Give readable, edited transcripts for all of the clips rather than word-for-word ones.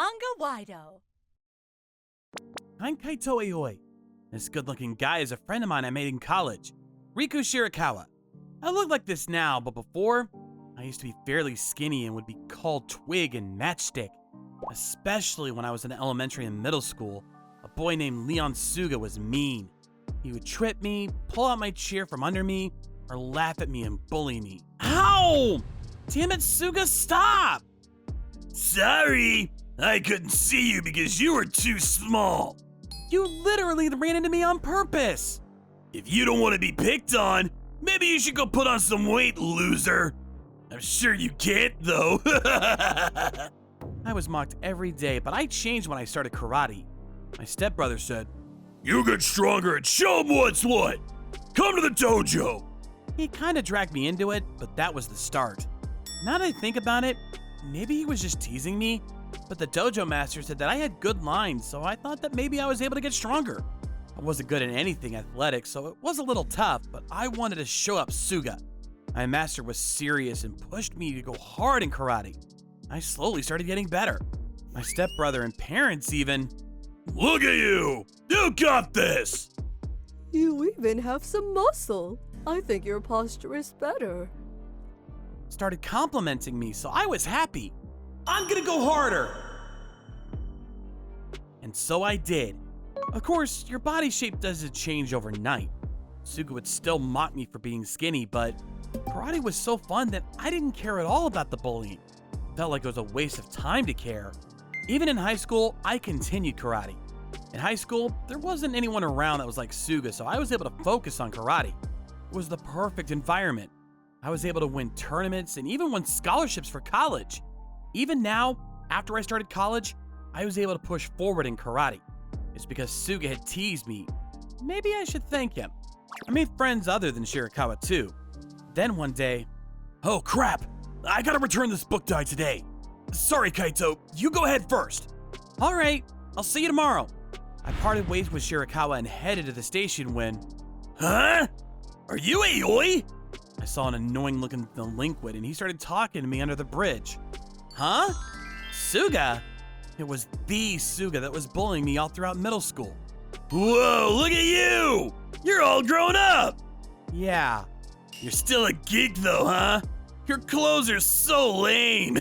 Manga-Waido. I'm Kaito Aoi. This good-looking guy is a friend of mine I made in college, Riku Shirakawa. I look like this now, but before, I used to be fairly skinny and would be called Twig and Matchstick. Especially when I was in elementary and middle school, a boy named Leon Suga was mean. He would trip me, pull out my chair from under me, or laugh at me and bully me. Ow! Damn it, Suga, stop! Sorry, I couldn't see you because you were too small. You literally ran into me on purpose. If you don't want to be picked on, maybe you should go put on some weight, loser. I'm sure you can't, though. I was mocked every day, but I changed when I started karate. My stepbrother said, "You get stronger and show 'em what's what. Come to the dojo." He kind of dragged me into it, but that was the start. Now that I think about it, maybe he was just teasing me, but the dojo master said that I had good lines, so I thought that maybe I was able to get stronger. I wasn't good at anything athletic, so it was a little tough, but I wanted to show up Suga. My master was serious and pushed me to go hard in karate. I slowly started getting better. My stepbrother and parents even. Look at you! You got this! You even have some muscle. I think your posture is better. Started complimenting me, so I was happy. I'm gonna go harder! And so I did. Of course, your body shape doesn't change overnight. Suga would still mock me for being skinny, but karate was so fun that I didn't care at all about the bullying. Felt like it was a waste of time to care. Even in high school, I continued karate. In high school, there wasn't anyone around that was like Suga, so I was able to focus on karate. It was the perfect environment. I was able to win tournaments and even win scholarships for college. Even now, after I started college, I was able to push forward in karate. It's because Suga had teased me. Maybe I should thank him. I made friends other than Shirakawa too. Then one day, oh crap! I gotta return this book dye today. Sorry, Kaito, you go ahead first. All right, I'll see you tomorrow. I parted ways with Shirakawa and headed to the station when... Huh? Are you Aoi? I saw an annoying-looking delinquent and he started talking to me under the bridge. Huh? Suga? It was the Suga that was bullying me all throughout middle school. Whoa, look at you! You're all grown up! Yeah. You're still a geek though, huh? Your clothes are so lame!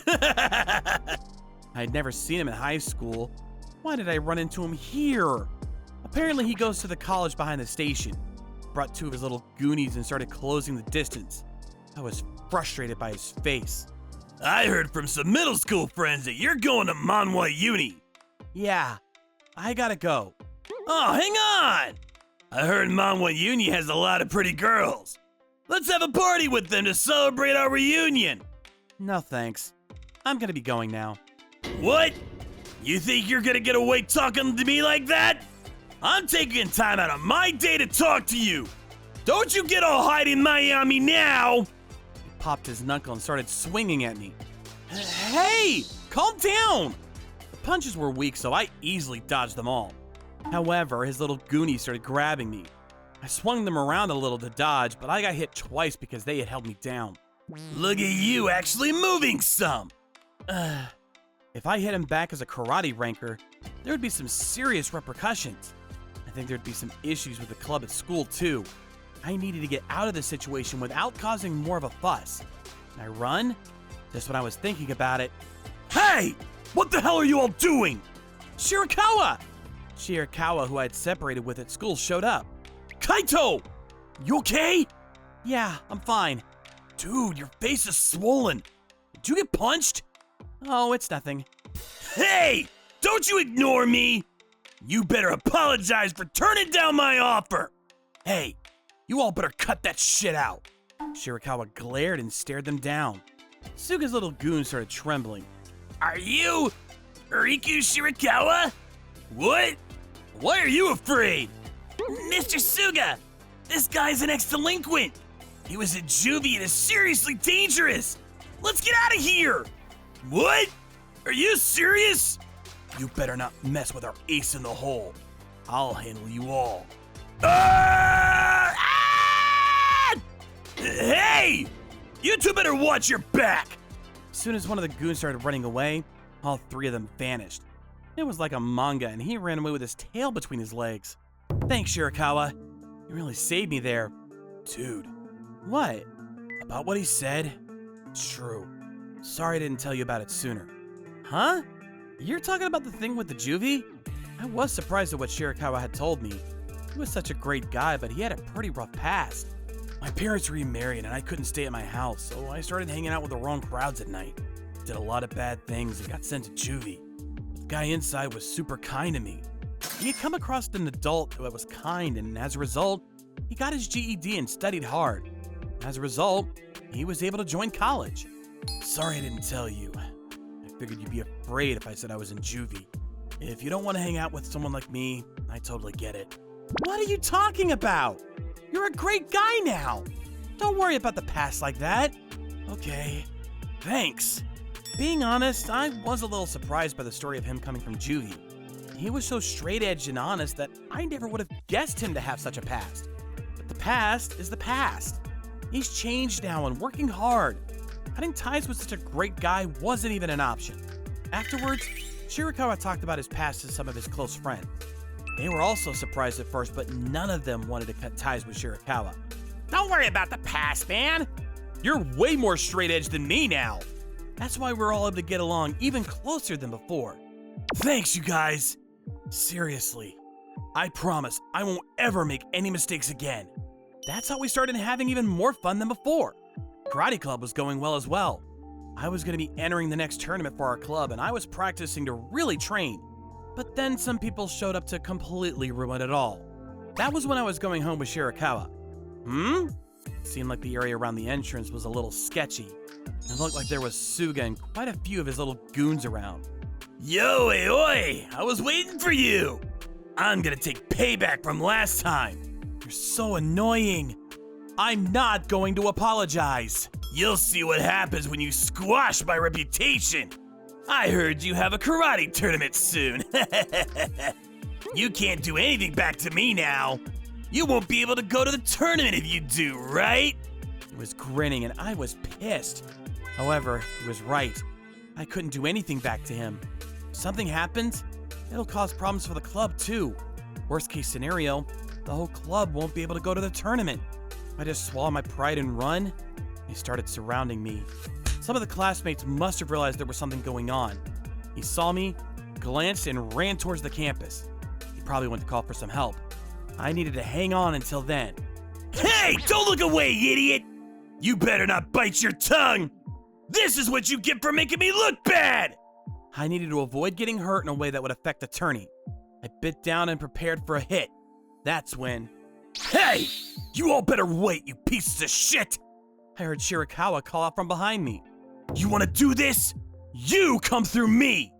I'd never seen him in high school. Why did I run into him here? Apparently he goes to the college behind the station. Brought two of his little goonies and started closing the distance. I was frustrated by his face. I heard from some middle school friends that you're going to Manhwa Uni. Yeah, I gotta go. Oh, hang on! I heard Manhwa Uni has a lot of pretty girls. Let's have a party with them to celebrate our reunion. No thanks. I'm gonna be going now. What? You think you're gonna get away talking to me like that? I'm taking time out of my day to talk to you. Don't you get all hiding Miami now. He popped his knuckle and started swinging at me. Hey, calm down. The punches were weak, so I easily dodged them all. However, his little goonies started grabbing me. I swung them around a little to dodge, but I got hit twice because they had held me down. Look at you actually moving some. If I hit him back as a karate ranker, there would be some serious repercussions. I think there'd be some issues with the club at school too. I needed to get out of this situation without causing more of a fuss. Can I run? Just when I was thinking about it. Hey! What the hell are you all doing? Shirakawa! Shirakawa, who I had separated with at school, showed up. Kaito! You okay? Yeah, I'm fine. Dude, your face is swollen. Did you get punched? Oh, it's nothing. Hey! Don't you ignore me! You better apologize for turning down my offer! Hey, you all better cut that shit out! Shirakawa glared and stared them down. Suga's little goon started trembling. Are you Riku Shirakawa? What? Why are you afraid? Mr. Suga! This guy's an ex-delinquent! He was a juvie and is seriously dangerous! Let's get out of here! What? Are you serious? You better not mess with our ace in the hole. I'll handle you all. Ah! Ah! Hey! You two better watch your back! As soon as one of the goons started running away, all three of them vanished. It was like a manga, and he ran away with his tail between his legs. Thanks, Shirakawa. You really saved me there. Dude, What? about what he said, it's true. Sorry I didn't tell you about it sooner. Huh? You're talking about the thing with the juvie? I was surprised at what Shirakawa had told me. He was such a great guy, but he had a pretty rough past. My parents remarried and I couldn't stay at my house, so I started hanging out with the wrong crowds at night. Did a lot of bad things and got sent to juvie. The guy inside was super kind to me. He had come across an adult that was kind, and as a result, he got his GED and studied hard. As a result, he was able to join college. Sorry I didn't tell you. I figured you'd be afraid if I said I was in juvie. If you don't want to hang out with someone like me, I totally get it. What are you talking about? You're a great guy now. Don't worry about the past like that. Okay, thanks. Being honest, I was a little surprised by the story of him coming from juvie. He was so straight-edged and honest that I never would have guessed him to have such a past. But the past is the past. He's changed now and working hard. Cutting ties with such a great guy wasn't even an option. Afterwards, Shirakawa talked about his past to some of his close friends. They were also surprised at first, but none of them wanted to cut ties with Shirakawa. Don't worry about the past, man. You're way more straight-edged than me now. That's why we're all able to get along even closer than before. Thanks, you guys. Seriously, I promise I won't ever make any mistakes again. That's how we started having even more fun than before. Karate club was going well as well. I was going to be entering the next tournament for our club, and I was practicing to really train. But then some people showed up to completely ruin it all. That was when I was going home with Shirakawa. It seemed like the area around the entrance was a little sketchy. It looked like there was Suga and quite a few of his little goons around. Yo, Aoi, I was waiting for you. I'm gonna take payback from last time. You're so annoying. I'm not going to apologize. You'll see what happens when you squash my reputation. I heard you have a karate tournament soon. You can't do anything back to me now. You won't be able to go to the tournament if you do, right? He was grinning and I was pissed. However, he was right. I couldn't do anything back to him. If something happens, it'll cause problems for the club too. Worst case scenario, the whole club won't be able to go to the tournament. If I just swallow my pride and run, they started surrounding me. Some of the classmates must have realized there was something going on. He saw me, glanced, and ran towards the campus. He probably went to call for some help. I needed to hang on until then. Hey, don't look away, idiot! You better not bite your tongue! This is what you get for making me look bad! I needed to avoid getting hurt in a way that would affect the tourney. I bit down and prepared for a hit. That's when... Hey! You all better wait, you pieces of shit! I heard Shirakawa call out from behind me. You wanna do this? You come through me!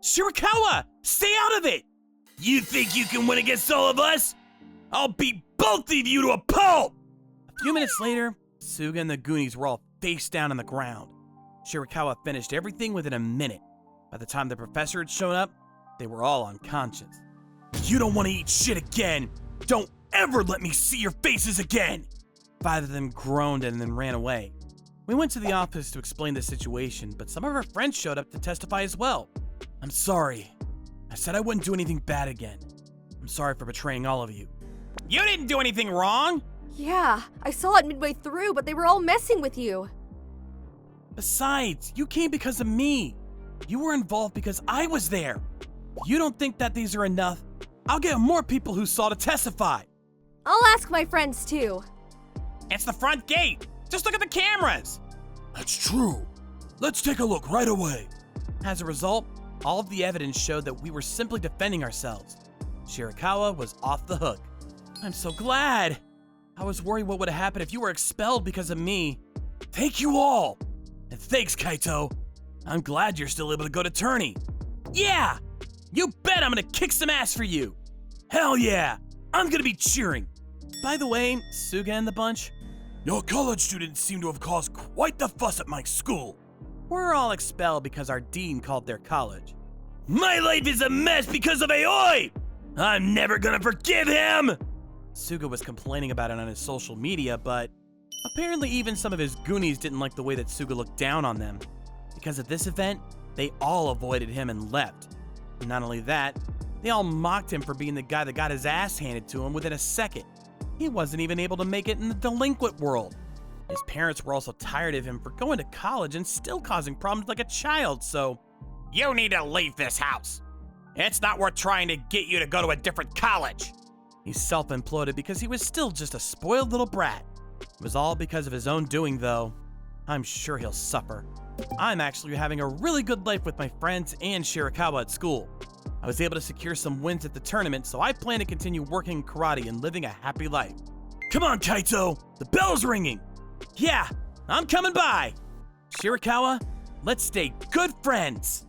Shirakawa! Stay out of it! You think you can win against all of us? I'll beat both of you to a pulp! A few minutes later, Suga and the Goonies were all face down on the ground. Shirakawa finished everything within a minute. By the time the professor had shown up, they were all unconscious. You don't want to eat shit again! Don't ever let me see your faces again! 5 of them groaned and then ran away. We went to the office to explain the situation, but some of our friends showed up to testify as well. I'm sorry. I said I wouldn't do anything bad again. I'm sorry for betraying all of you. You didn't do anything wrong! Yeah, I saw it midway through, but they were all messing with you. Besides, you came because of me. You were involved because I was there. If you don't think that these are enough, I'll get more people who saw to testify. I'll ask my friends too. It's the front gate. Just look at the cameras. That's true. Let's take a look right away. As a result, all of the evidence showed that we were simply defending ourselves. Shirakawa was off the hook. I'm so glad. I was worried what would have happened if you were expelled because of me. Thank you all. And thanks, Kaito. I'm glad you're still able to go to tourney. Yeah! You bet I'm gonna kick some ass for you. Hell yeah! I'm gonna be cheering. By the way, Suga and the bunch, your college students seem to have caused quite the fuss at my school. We're all expelled because our dean called their college. My life is a mess because of Aoi! I'm never gonna forgive him! Suga was complaining about it on his social media, but apparently even some of his goonies didn't like the way that Suga looked down on them. Because of this event, they all avoided him and left. Not only that, they all mocked him for being the guy that got his ass handed to him within a second. He wasn't even able to make it in the delinquent world. His parents were also tired of him for going to college and still causing problems like a child, so You need to leave this house. It's not worth trying to get you to go to a different college. he self-imploded because he was still just a spoiled little brat. It was all because of his own doing, though. I'm sure he'll suffer. I'm actually having a really good life with my friends and Shirakawa at school. I was able to secure some wins at the tournament, so I plan to continue working karate and living a happy life. Come on, Kaito. The bell's ringing. Yeah, I'm coming by! Shirakawa, let's stay good friends!